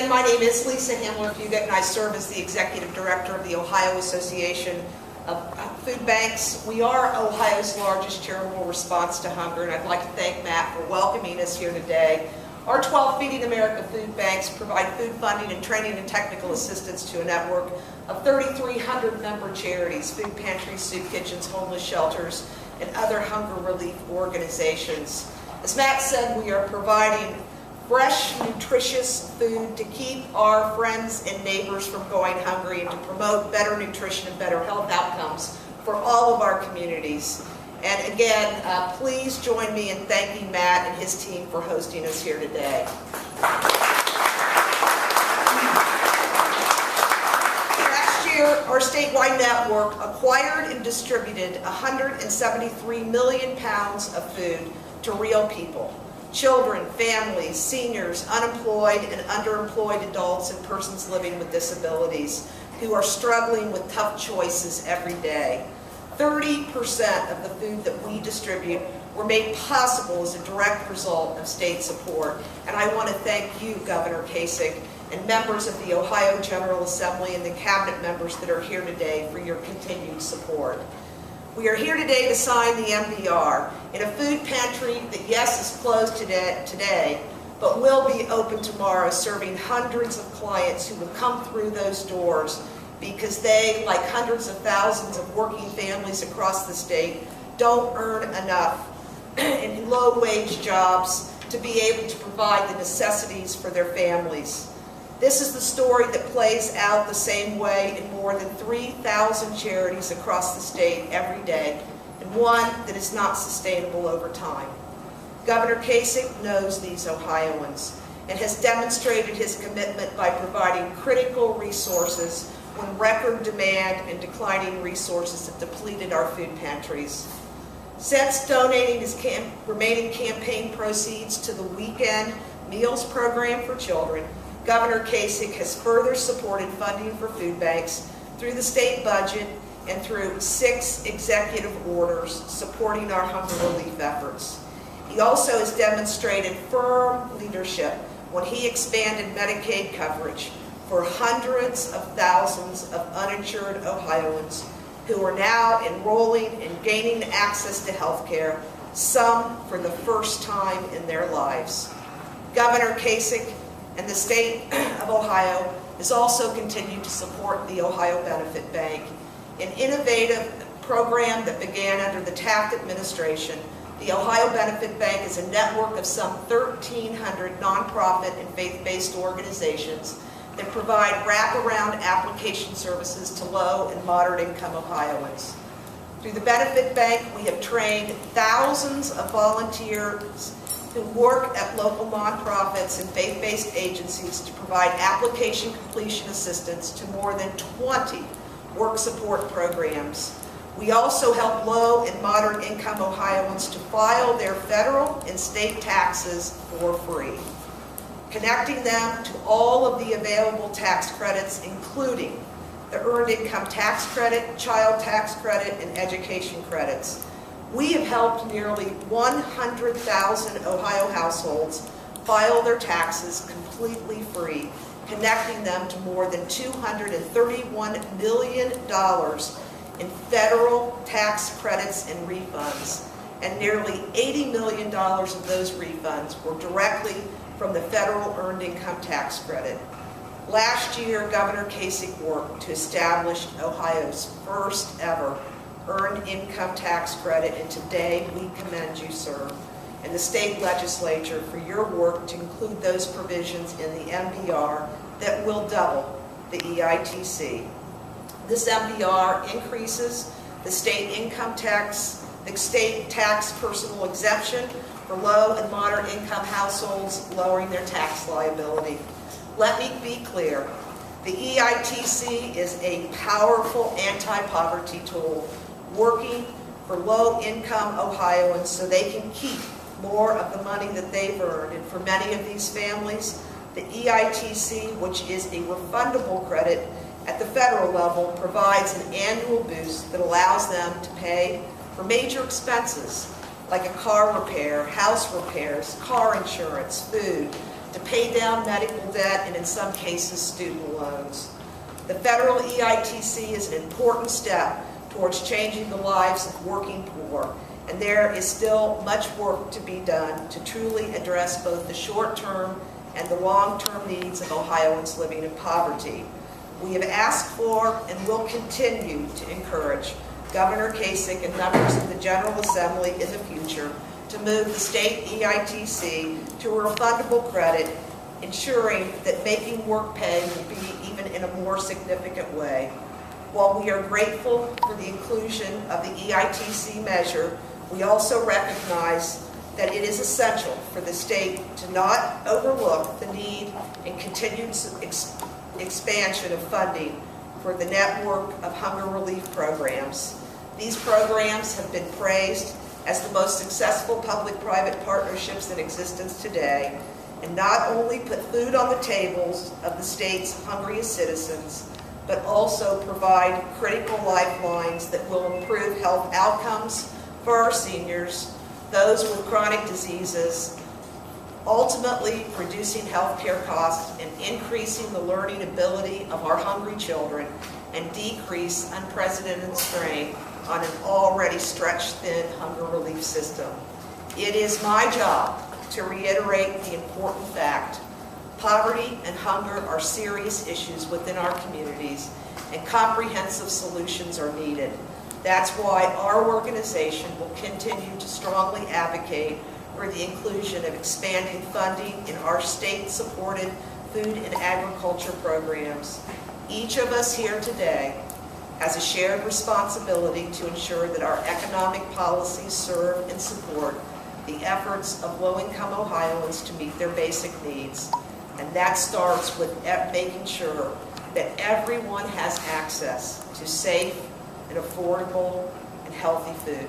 Again, my name is Lisa Hamler-Fugitt, and I serve as the Executive Director of the Ohio Association of Foodbanks. We are Ohio's largest charitable response to hunger, and I'd like to thank Matt for welcoming us here today. Our 12 Feeding America food banks provide food funding and training and technical assistance to a network of 3,300 member charities, food pantries, soup kitchens, homeless shelters, and other hunger relief organizations. As Matt said, we are providing fresh, nutritious food to keep our friends and neighbors from going hungry and to promote better nutrition and better health outcomes for all of our communities. And again, please join me in thanking Matt and his team for hosting us here today. Last year, our statewide network acquired and distributed 173 million pounds of food to real people. Children, families, seniors, unemployed and underemployed adults, and persons living with disabilities who are struggling with tough choices every day. 30% of the food that we distribute were made possible as a direct result of state support. And I want to thank you, Governor Kasich, and members of the Ohio General Assembly and the cabinet members that are here today for your continued support. We are here today to sign the MBR in a food pantry that, yes, is closed today, but will be open tomorrow, serving hundreds of clients who will come through those doors because they, like hundreds of thousands of working families across the state, don't earn enough in low-wage jobs to be able to provide the necessities for their families. This is the story that plays out the same way in more than 3,000 charities across the state every day, and one that is not sustainable over time. Governor Kasich knows these Ohioans and has demonstrated his commitment by providing critical resources when record demand and declining resources have depleted our food pantries. Since donating his remaining campaign proceeds to the weekend meals program for children, Governor Kasich has further supported funding for food banks through the state budget and through 6 executive orders supporting our hunger relief efforts. He also has demonstrated firm leadership when he expanded Medicaid coverage for hundreds of thousands of uninsured Ohioans who are now enrolling and gaining access to health care, some for the first time in their lives. Governor Kasich and the state of Ohio has also continued to support the Ohio Benefit Bank, an innovative program that began under the Taft administration. The Ohio Benefit Bank is a network of some 1,300 nonprofit and faith-based organizations that provide wraparound application services to low and moderate income Ohioans. Through the Benefit Bank, we have trained thousands of volunteers who work at local nonprofits and faith-based agencies to provide application completion assistance to more than 20 work support programs. We also help low and moderate income Ohioans to file their federal and state taxes for free, connecting them to all of the available tax credits, including the Earned Income Tax Credit, Child Tax Credit, and Education credits. We have helped nearly 100,000 Ohio households file their taxes completely free, connecting them to more than $231 million in federal tax credits and refunds, and nearly $80 million of those refunds were directly from the federal Earned Income Tax Credit. Last year, Governor Kasich worked to establish Ohio's first ever Earned Income Tax Credit, and today we commend you, sir, and the state legislature for your work to include those provisions in the MBR that will double the EITC. This MBR increases the state income tax, the state tax personal exemption for low and moderate income households, lowering their tax liability. Let me be clear, the EITC is a powerful anti-poverty tool working for low-income Ohioans so they can keep more of the money that they've earned. And for many of these families, the EITC, which is a refundable credit at the federal level, provides an annual boost that allows them to pay for major expenses like a car repair, house repairs, car insurance, food, to pay down medical debt and in some cases student loans. The federal EITC is an important step towards changing the lives of working poor, and there is still much work to be done to truly address both the short-term and the long-term needs of Ohioans living in poverty. We have asked for and will continue to encourage Governor Kasich and members of the General Assembly in the future to move the state EITC to a refundable credit, ensuring that making work pay will be even in a more significant way. While we are grateful for the inclusion of the EITC measure, we also recognize that it is essential for the state to not overlook the need and continued expansion of funding for the network of hunger relief programs. These programs have been praised as the most successful public-private partnerships in existence today, and not only put food on the tables of the state's hungriest citizens, but also provide critical lifelines that will improve health outcomes for our seniors, those with chronic diseases, ultimately reducing healthcare costs and increasing the learning ability of our hungry children, and decrease unprecedented strain on an already stretched thin hunger relief system. It is my job to reiterate the important fact: poverty and hunger are serious issues within our communities, and comprehensive solutions are needed. That's why our organization will continue to strongly advocate for the inclusion of expanding funding in our state-supported food and agriculture programs. Each of us here today has a shared responsibility to ensure that our economic policies serve and support the efforts of low-income Ohioans to meet their basic needs. And that starts with making sure that everyone has access to safe and affordable and healthy food.